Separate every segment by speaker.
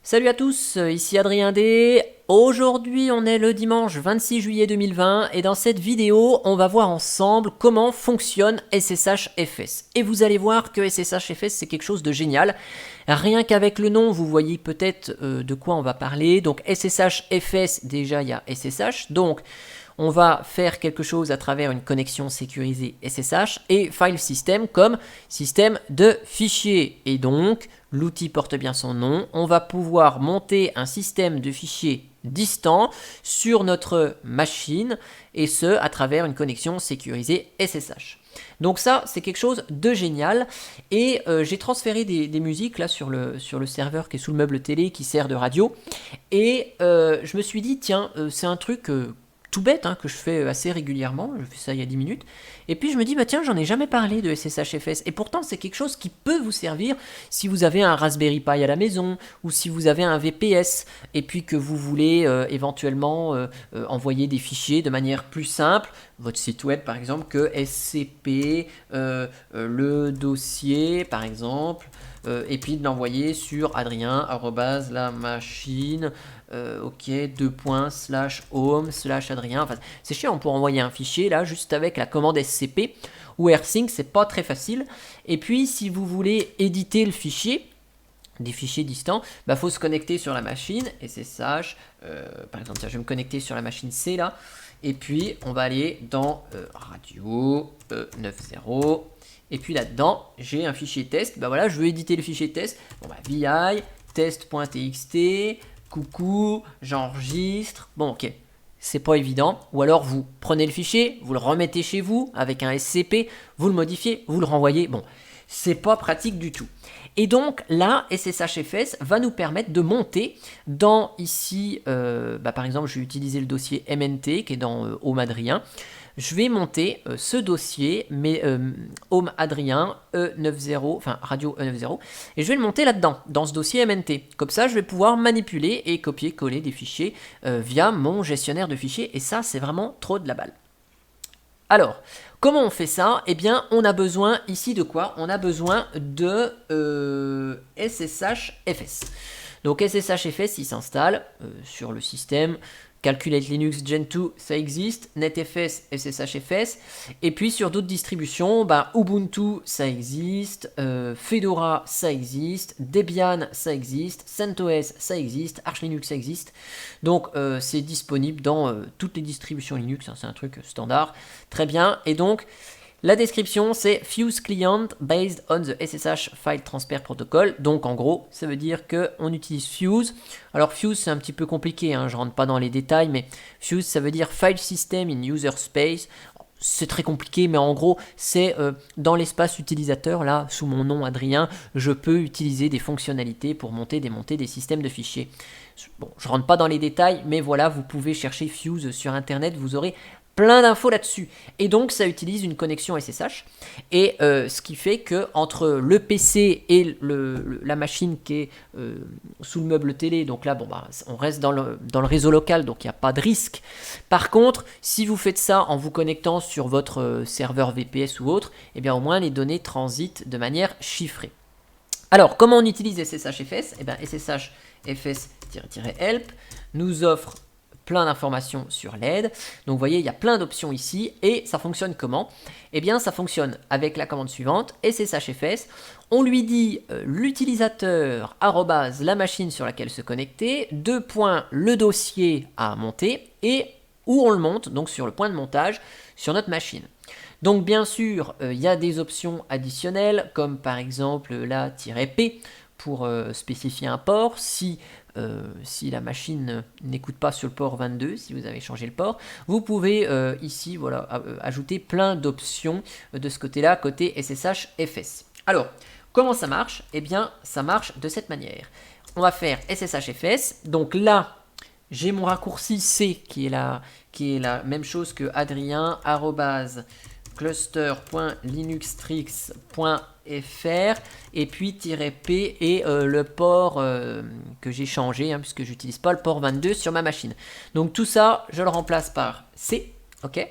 Speaker 1: Salut à tous, ici Adrien D. Aujourd'hui on est le dimanche 26 juillet 2020 et dans cette vidéo on va voir ensemble comment fonctionne SSHFS. Et vous allez voir que SSHFS c'est quelque chose de génial. Rien qu'avec le nom vous voyez peut-être de quoi on va parler. Donc SSHFS, déjà il y a SSH, donc on va faire quelque chose à travers une connexion sécurisée SSH et file system comme système de fichiers. Et donc, l'outil porte bien son nom, on va pouvoir monter un système de fichiers distant sur notre machine et ce à travers une connexion sécurisée SSH. Donc ça, c'est quelque chose de génial et j'ai transféré des musiques là sur le serveur qui est sous le meuble télé qui sert de radio et je me suis dit, tiens, c'est un truc tout bête hein, que je fais assez régulièrement, je fais ça il y a 10 minutes, et puis je me dis bah tiens j'en ai jamais parlé de SSHFS, et pourtant c'est quelque chose qui peut vous servir si vous avez un Raspberry Pi à la maison, ou si vous avez un VPS, et puis que vous voulez éventuellement envoyer des fichiers de manière plus simple, votre site web par exemple, que SCP, le dossier par exemple, et puis de l'envoyer sur Adrien la machine ok 2./home/ Adrien. Enfin, c'est chiant, on peut envoyer un fichier là juste avec la commande SCP ou AirSync, c'est pas très facile. Et puis si vous voulez éditer le fichier, des fichiers distants, bah faut se connecter sur la machine SSH. Par exemple, tiens, je vais me connecter sur la machine C là, et puis on va aller dans radio 90. Et puis là-dedans, j'ai un fichier test. Bah voilà, je veux éditer le fichier test. Bon bah vi test.txt, coucou, j'enregistre. Bon ok, c'est pas évident. Ou alors vous prenez le fichier, vous le remettez chez vous avec un SCP, vous le modifiez, vous le renvoyez. Bon, c'est pas pratique du tout. Et donc là, SSHFS va nous permettre de monter dans ici, par exemple, je vais utiliser le dossier MNT qui est dans Home Adrien. Je vais monter ce dossier, mais Home Adrien E90, enfin radio E90, et je vais le monter là-dedans, dans ce dossier MNT. Comme ça, je vais pouvoir manipuler et copier-coller des fichiers via mon gestionnaire de fichiers, et ça, c'est vraiment trop de la balle. Alors, comment on fait ça? Eh bien, on a besoin ici de quoi? On a besoin de SSHFS. Donc SSHFS, il s'installe sur le système. Calculate Linux Gen 2, ça existe. NetFS, SSHFS. Et puis sur d'autres distributions, Ubuntu, ça existe. Fedora, ça existe. Debian, ça existe. CentOS, ça existe. Arch Linux, ça existe. Donc c'est disponible dans toutes les distributions Linux. Hein, c'est un truc standard. Très bien. Et donc la description, c'est Fuse Client based on the SSH File Transfer Protocol. Donc en gros, ça veut dire qu'on utilise Fuse. Alors Fuse, c'est un petit peu compliqué, hein, je ne rentre pas dans les détails, mais Fuse, ça veut dire File System in User Space. C'est très compliqué, mais en gros, c'est dans l'espace utilisateur, là, sous mon nom Adrien, je peux utiliser des fonctionnalités pour monter, démonter des systèmes de fichiers. Bon, je ne rentre pas dans les détails, mais voilà, vous pouvez chercher Fuse sur Internet, vous aurez plein d'infos là-dessus. Et donc, ça utilise une connexion SSH. Et ce qui fait que entre le PC et la machine qui est sous le meuble télé, donc là, on reste dans le réseau local, donc il n'y a pas de risque. Par contre, si vous faites ça en vous connectant sur votre serveur VPS ou autre, eh bien au moins les données transitent de manière chiffrée. Alors, comment on utilise SSHFS? Eh bien, SSHFS-help nous offre plein d'informations sur l'aide. Donc vous voyez, il y a plein d'options ici. Et ça fonctionne comment? Eh bien, ça fonctionne avec la commande suivante, SSHFS. On lui dit l'utilisateur @ la machine sur laquelle se connecter, le dossier à monter et où on le monte, donc sur le point de montage sur notre machine. Donc bien sûr, il y a des options additionnelles, comme par exemple la -P pour spécifier un port. Si la machine n'écoute pas sur le port 22, si vous avez changé le port, vous pouvez ici voilà, ajouter plein d'options de ce côté-là, côté SSHFS. Alors, comment ça marche? Eh bien, ça marche de cette manière. On va faire SSHFS, donc là, j'ai mon raccourci C qui est la même chose que Adrien cluster.linuxtrix.fr et puis -P et le port que j'ai changé hein, puisque j'utilise pas le port 22 sur ma machine. Donc tout ça, je le remplace par C, ok.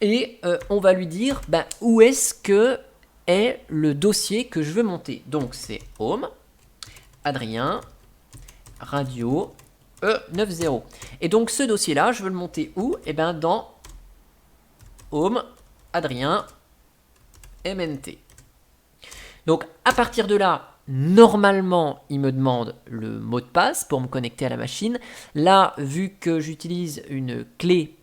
Speaker 1: Et on va lui dire où est-ce que est le dossier que je veux monter. Donc c'est Home, Adrien, radio E90. Et donc ce dossier-là, je veux le monter où? Eh bien dans Home, Adrien, MNT. Donc à partir de là, normalement, il me demande le mot de passe pour me connecter à la machine. Là, vu que j'utilise une clé,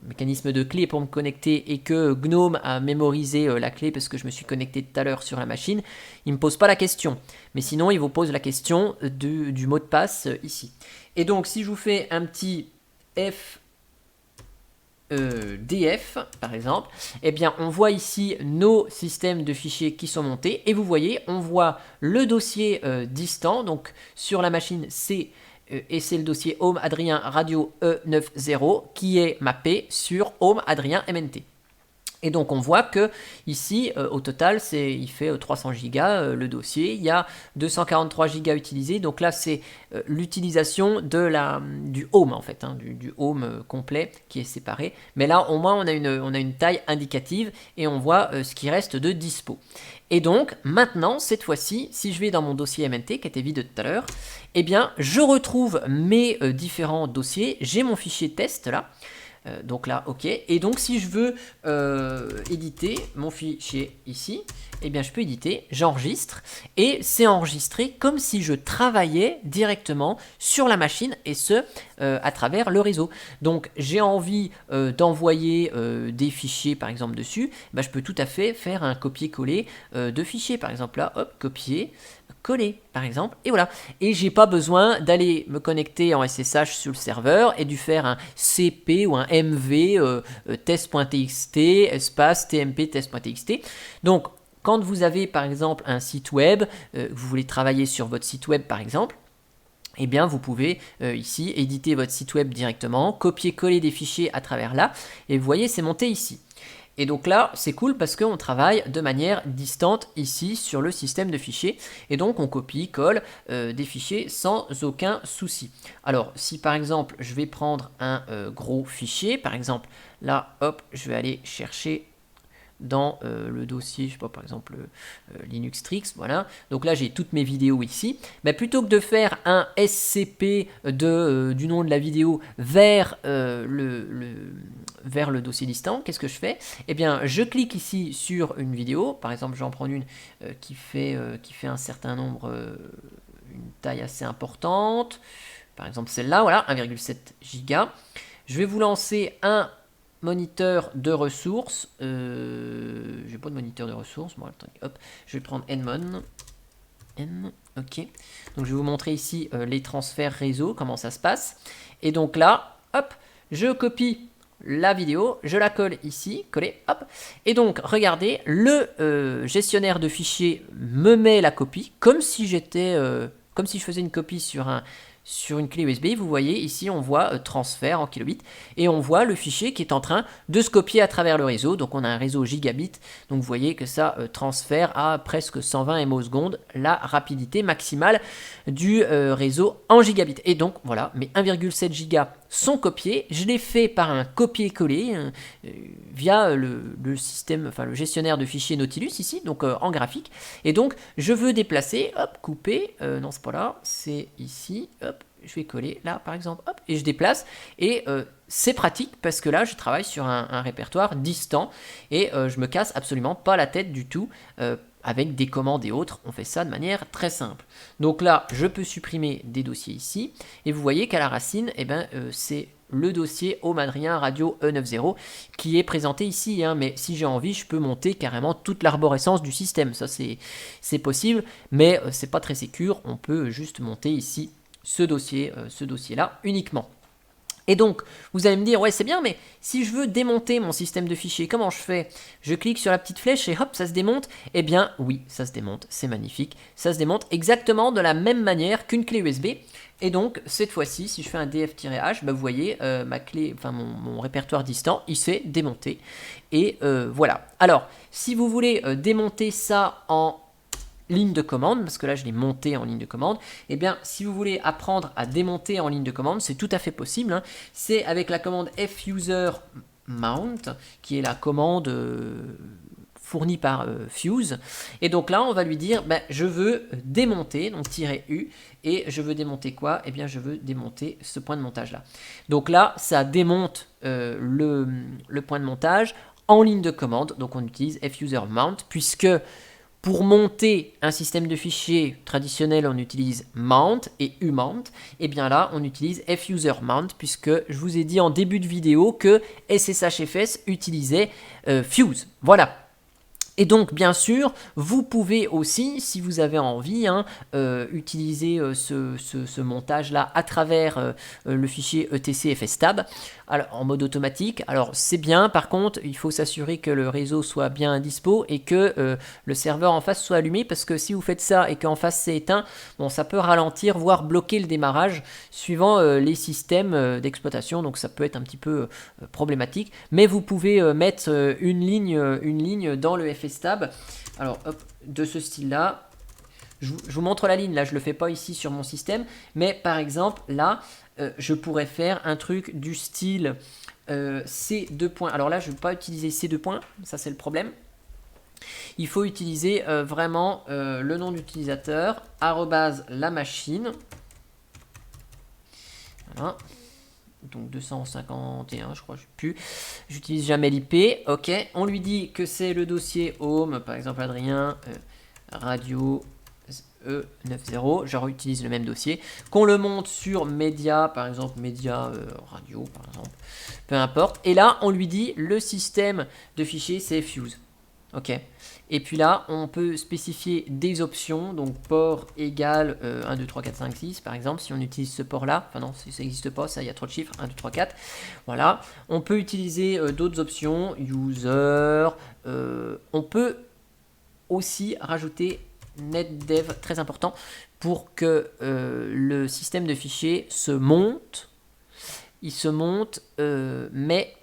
Speaker 1: mécanisme de clé pour me connecter et que GNOME a mémorisé la clé parce que je me suis connecté tout à l'heure sur la machine, il ne me pose pas la question. Mais sinon, il vous pose la question du mot de passe ici. Et donc, si je vous fais un petit DF, par exemple, eh bien, on voit ici nos systèmes de fichiers qui sont montés. Et vous voyez, on voit le dossier distant. Donc, sur la machine, c'est le dossier Home Adrien Radio E90 qui est mappé sur Home Adrien MNT. Et donc on voit que ici au total il fait 300 Go le dossier, il y a 243 Go utilisés, donc là c'est l'utilisation du home en fait, du home complet qui est séparé, mais là au moins on a une taille indicative et on voit ce qui reste de dispo. Et donc maintenant cette fois-ci, si je vais dans mon dossier MNT qui était vide tout à l'heure, eh bien je retrouve mes différents dossiers, j'ai mon fichier test là. Donc là, ok. Et donc, si je veux éditer mon fichier ici, eh bien, je peux éditer, j'enregistre, et c'est enregistré comme si je travaillais directement sur la machine, et ce, à travers le réseau. Donc, j'ai envie d'envoyer des fichiers, par exemple, dessus, bah, je peux tout à fait faire un copier-coller de fichiers. Par exemple, là, hop, copier, coller par exemple, et voilà. Et j'ai pas besoin d'aller me connecter en SSH sur le serveur et de faire un CP ou un MV test.txt espace tmp test.txt. Donc quand vous avez par exemple un site web, vous voulez travailler sur votre site web par exemple, eh bien vous pouvez ici éditer votre site web directement, copier-coller des fichiers à travers là, et vous voyez c'est monté ici. Et donc là, c'est cool parce qu'on travaille de manière distante ici sur le système de fichiers. Et donc on copie, colle des fichiers sans aucun souci. Alors si par exemple je vais prendre un gros fichier, par exemple là, hop, je vais aller chercher dans le dossier, je sais pas, par exemple Linux Tricks, voilà. Donc là, j'ai toutes mes vidéos ici. Mais plutôt que de faire un SCP du nom de la vidéo vers vers le dossier distant, qu'est-ce que je fais? Eh bien, je clique ici sur une vidéo. Par exemple, j'en prends une qui fait un certain nombre, une taille assez importante. Par exemple, celle-là, voilà, 1,7 Go. Je vais vous lancer un moniteur de ressources. J'ai pas de moniteur de ressources. Bon, attends, hop, je vais prendre Nmon. Ok. Donc je vais vous montrer ici les transferts réseau, comment ça se passe. Et donc là, hop, je copie la vidéo, je la colle ici, coller, hop. Et donc regardez, le gestionnaire de fichiers me met la copie comme si comme si je faisais une copie sur une clé USB. Vous voyez ici on voit transfert en kilobits et on voit le fichier qui est en train de se copier à travers le réseau. Donc on a un réseau gigabit, donc vous voyez que ça transfère à presque 120 MO/s, la rapidité maximale du réseau en gigabit. Et donc voilà, mes 1,7 Go sont copiés, je les fais par un copier-coller via le système, enfin le gestionnaire de fichiers Nautilus ici, donc en graphique. Et donc je veux déplacer, hop, couper, non c'est pas là, c'est ici, hop, je vais coller là par exemple, hop, et je déplace, et c'est pratique parce que là je travaille sur un répertoire distant et je me casse absolument pas la tête du tout avec des commandes et autres. On fait ça de manière très simple. Donc là je peux supprimer des dossiers ici et vous voyez qu'à la racine, eh ben, c'est le dossier Home Adrien Radio E90 qui est présenté ici, hein, mais si j'ai envie je peux monter carrément toute l'arborescence du système, ça c'est possible, mais c'est pas très sécure, on peut juste monter ici ce dossier là uniquement. Et donc, vous allez me dire, ouais, c'est bien, mais si je veux démonter mon système de fichiers, comment je fais? Je clique sur la petite flèche et hop, ça se démonte. Eh bien, oui, ça se démonte, c'est magnifique. Ça se démonte exactement de la même manière qu'une clé USB. Et donc, cette fois-ci, si je fais un df-h, bah, vous voyez, ma clé, enfin mon répertoire distant, il s'est démonté. Et voilà. Alors, si vous voulez démonter ça en ligne de commande, parce que là je l'ai monté en ligne de commande, et bien si vous voulez apprendre à démonter en ligne de commande, c'est tout à fait possible, hein. C'est avec la commande fuser mount, qui est la commande fourni par Fuse. Et donc là, on va lui dire, je veux démonter, donc -U, et je veux démonter quoi? Eh bien, je veux démonter ce point de montage-là. Donc là, ça démonte le point de montage en ligne de commande. Donc on utilise fuser-mount, puisque pour monter un système de fichiers traditionnel, on utilise mount et umount. Et bien là, on utilise fuser-mount, puisque je vous ai dit en début de vidéo que SSHFS utilisait Fuse. Voilà. Et donc, bien sûr, vous pouvez aussi, si vous avez envie, utiliser ce montage-là à travers le fichier etc fstab en mode automatique. Alors, c'est bien, par contre, il faut s'assurer que le réseau soit bien dispo et que le serveur en face soit allumé, parce que si vous faites ça et qu'en face c'est éteint, bon, ça peut ralentir, voire bloquer le démarrage suivant les systèmes d'exploitation, donc ça peut être un petit peu problématique. Mais vous pouvez mettre une ligne dans le fstab, alors hop, de ce style-là. Je vous montre la ligne, là je ne le fais pas ici sur mon système, mais par exemple là, je pourrais faire un truc du style C2 points. Alors là, je ne vais pas utiliser C2 points, ça c'est le problème. Il faut utiliser vraiment le nom d'utilisateur, @la machine. Voilà. Donc 251, je crois, je ne sais plus. J'utilise jamais l'IP. Ok, on lui dit que c'est le dossier home, par exemple Adrien, radio E90, je réutilise le même dossier, qu'on le monte sur média, par exemple média radio, par exemple, peu importe. Et là, on lui dit le système de fichiers, c'est Fuse. Ok. Et puis là, on peut spécifier des options, donc port égal 1, 2, 3, 4, 5, 6, par exemple, si on utilise ce port-là. Enfin non, ça n'existe pas, ça, il y a trop de chiffres, 1, 2, 3, 4. Voilà. On peut utiliser d'autres options, user. On peut aussi rajouter netdev, très important, pour que le système de fichiers se monte. Il se monte, mais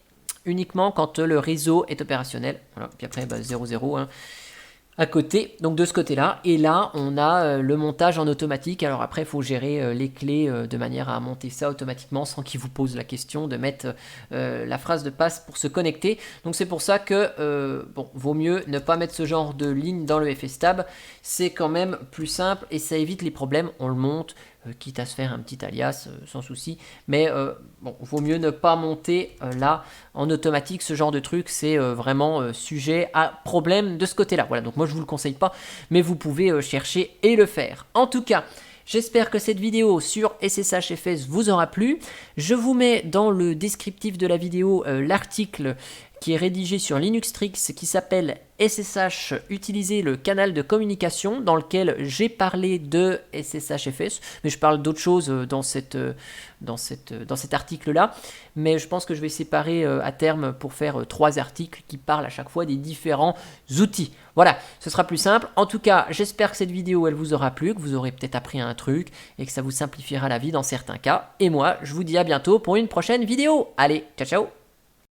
Speaker 1: uniquement quand le réseau est opérationnel. Voilà. Puis après, 0,0 à côté, donc de ce côté-là. Et là, on a le montage en automatique. Alors après, il faut gérer les clés de manière à monter ça automatiquement sans qu'il vous pose la question de mettre la phrase de passe pour se connecter. Donc c'est pour ça que, vaut mieux ne pas mettre ce genre de ligne dans le fstab. C'est quand même plus simple et ça évite les problèmes. On le monte, quitte à se faire un petit alias sans souci, mais vaut mieux ne pas monter là en automatique ce genre de truc, c'est vraiment sujet à problème de ce côté là. Voilà, donc moi je vous le conseille pas, mais vous pouvez chercher et le faire. En tout cas, j'espère que cette vidéo sur SSHFS vous aura plu. Je vous mets dans le descriptif de la vidéo l'article qui est rédigé sur Linuxtrix qui s'appelle SSH, utiliser le canal de communication, dans lequel j'ai parlé de SSHFS, mais je parle d'autres choses dans cet article-là, mais je pense que je vais séparer à terme pour faire 3 articles qui parlent à chaque fois des différents outils. Voilà, ce sera plus simple. En tout cas, j'espère que cette vidéo, elle vous aura plu, que vous aurez peut-être appris un truc et que ça vous simplifiera la vie dans certains cas. Et moi, je vous dis à bientôt pour une prochaine vidéo. Allez, ciao ciao!